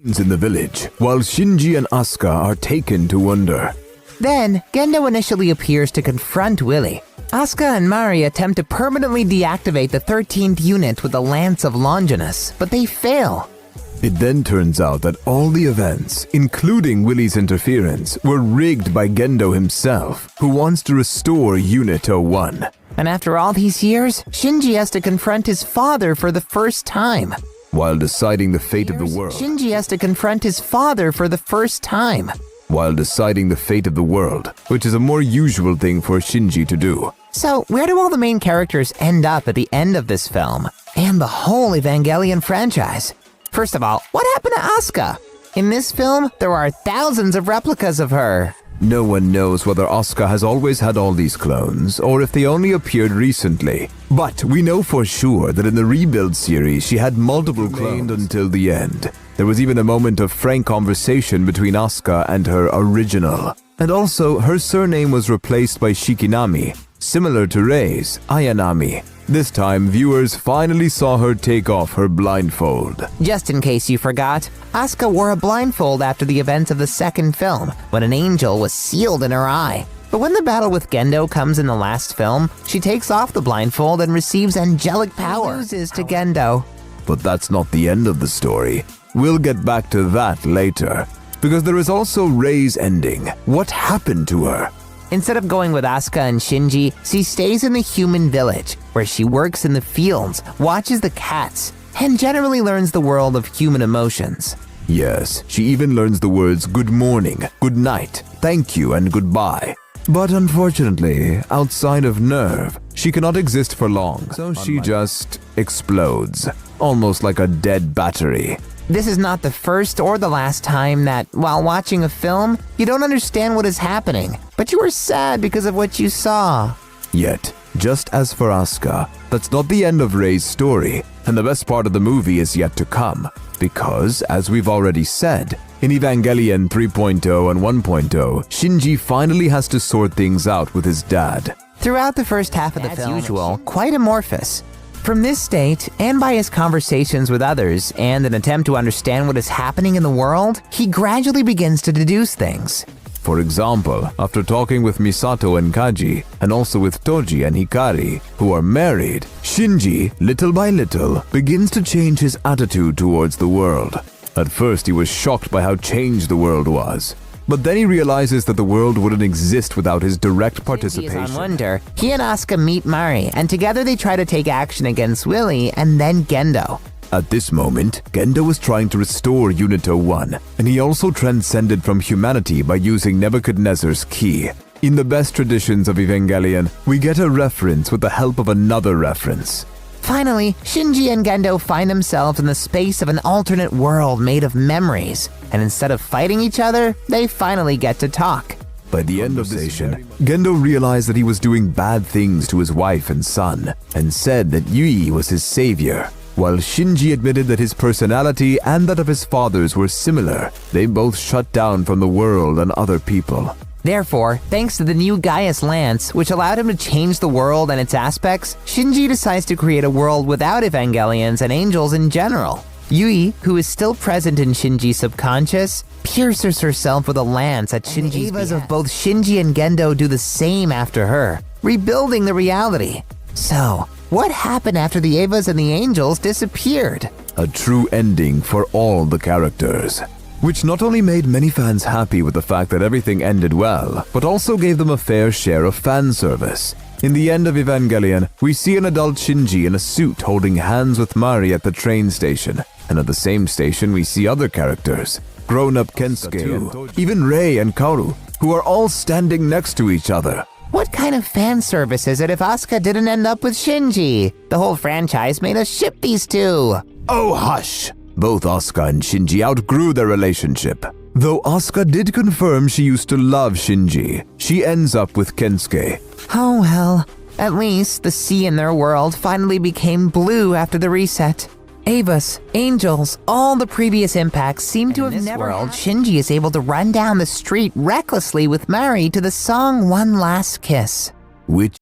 in the village, while Shinji and Asuka are taken to wonder. Then, Gendo initially appears to confront Willy. Asuka and Mari attempt to permanently deactivate the 13th unit with the Lance of Longinus, but they fail. It then turns out that all the events, including Willy's interference, were rigged by Gendo himself, who wants to restore Unit 01. And after all these years, Shinji has to confront his father for the first time. While deciding the fate of the world. Shinji has to confront his father for the first time. While deciding the fate of the world, which is a more usual thing for Shinji to do. So, where do all the main characters end up at the end of this film? And the whole Evangelion franchise? First of all, what happened to Asuka? In this film, there are thousands of replicas of her. No one knows whether Asuka has always had all these clones, or if they only appeared recently. But we know for sure that in the Rebuild series, she had multiple clones until the end. There was even a moment of frank conversation between Asuka and her original. And also, her surname was replaced by Shikinami, similar to Rei's Ayanami. This time, viewers finally saw her take off her blindfold. Just in case you forgot, Asuka wore a blindfold after the events of the second film, when an angel was sealed in her eye. But when the battle with Gendo comes in the last film, she takes off the blindfold and receives angelic power. Loses to Gendo. But that's not the end of the story. We'll get back to that later. Because there is also Rei's ending. What happened to her? Instead of going with Asuka and Shinji, she stays in the human village, where she works in the fields, watches the cats, and generally learns the world of human emotions. Yes, she even learns the words good morning, good night, thank you, and goodbye. But unfortunately, outside of Nerve, she cannot exist for long, so she just explodes, almost like a dead battery. This is not the first or the last time that, while watching a film, you don't understand what is happening, but you are sad because of what you saw. Yet, just as for Asuka, that's not the end of Rei's story, and the best part of the movie is yet to come, because, as we've already said, in Evangelion 3.0 and 1.0, Shinji finally has to sort things out with his dad. Throughout the first half of the film, as usual, quite amorphous. From this state, and by his conversations with others, and an attempt to understand what is happening in the world, he gradually begins to deduce things. For example, after talking with Misato and Kaji, and also with Toji and Hikari, who are married, Shinji, little by little, begins to change his attitude towards the world. At first, he was shocked by how changed the world was. But then he realizes that the world wouldn't exist without his direct participation. On Wonder, he and Asuka meet Mari, and together they try to take action against Willy and then Gendo. At this moment, Gendo was trying to restore Unit 01, and he also transcended from humanity by using Nebuchadnezzar's key. In the best traditions of Evangelion, we get a reference with the help of another reference. Finally, Shinji and Gendo find themselves in the space of an alternate world made of memories, and instead of fighting each other, they finally get to talk. By the end of the session, Gendo realized that he was doing bad things to his wife and son, and said that Yui was his savior. While Shinji admitted that his personality and that of his father's were similar, they both shut down from the world and other people. Therefore, thanks to the new Gaius Lance, which allowed him to change the world and its aspects, Shinji decides to create a world without Evangelions and angels in general. Yui, who is still present in Shinji's subconscious, pierces herself with a lance at Shinji's behest. The Evas of both Shinji and Gendo do the same after her, rebuilding the reality. So, what happened after the Evas and the angels disappeared? A true ending for all the characters. Which not only made many fans happy with the fact that everything ended well, but also gave them a fair share of fan service. In the end of Evangelion, we see an adult Shinji in a suit holding hands with Mari at the train station, and at the same station we see other characters, grown-up Kensuke, even Rei and Kaoru, who are all standing next to each other. What kind of fan service is it if Asuka didn't end up with Shinji? The whole franchise made us ship these two. Oh, hush! Both Asuka and Shinji outgrew their relationship. Though Asuka did confirm she used to love Shinji, she ends up with Kensuke. Oh well, at least the sea in their world finally became blue after the reset. Evas, angels, all the previous impacts seem to have never happened. Shinji is able to run down the street recklessly with Mari to the song One Last Kiss. Which